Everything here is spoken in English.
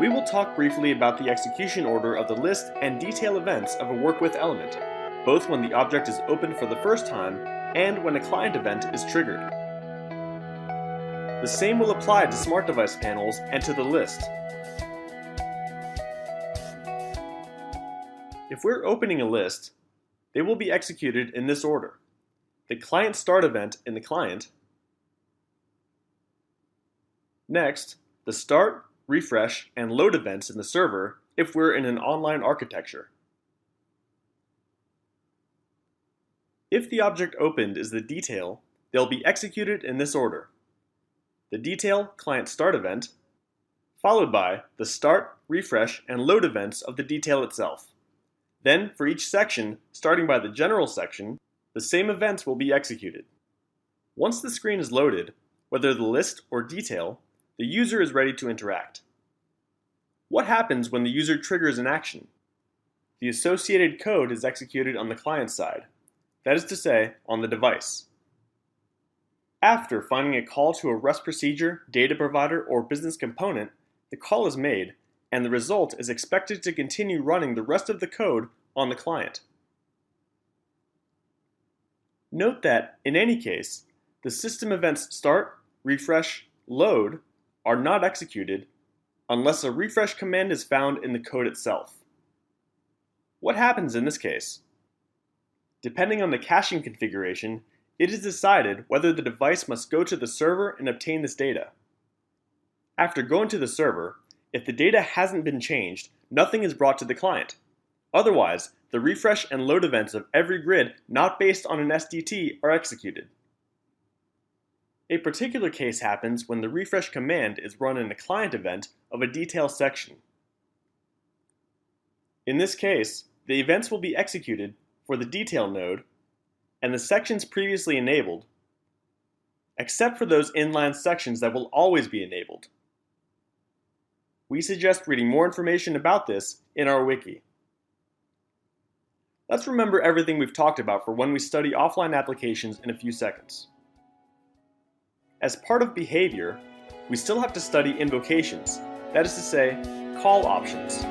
We will talk briefly about the execution order of the list and detail events of a work with element, both when the object is opened for the first time and when a client event is triggered. The same will apply to smart device panels and to the list. If we're opening a list, they will be executed in this order: the client start event in the client, next, the start, refresh, and load events in the server if we're in an online architecture. If the object opened is the detail, they'll be executed in this order: the detail client start event, followed by the start, refresh, and load events of the detail itself. Then, for each section, starting by the general section, the same events will be executed. Once the screen is loaded, whether the list or detail, the user is ready to interact. What happens when the user triggers an action? The associated code is executed on the client side, that is to say, on the device. After finding a call to a REST procedure, data provider, or business component, the call is made, and the result is expected to continue running the rest of the code on the client. Note that, in any case, the system events start, refresh, load are not executed unless a refresh command is found in the code itself. What happens in this case? Depending on the caching configuration, it is decided whether the device must go to the server and obtain this data. After going to the server, if the data hasn't been changed, nothing is brought to the client. Otherwise, the refresh and load events of every grid not based on an SDT are executed. A particular case happens when the refresh command is run in a client event of a detail section. In this case, the events will be executed for the detail node and the sections previously enabled, except for those inline sections that will always be enabled. We suggest reading more information about this in our wiki. Let's remember everything we've talked about for when we study offline applications in a few seconds. As part of behavior, we still have to study invocations, that is to say, call options.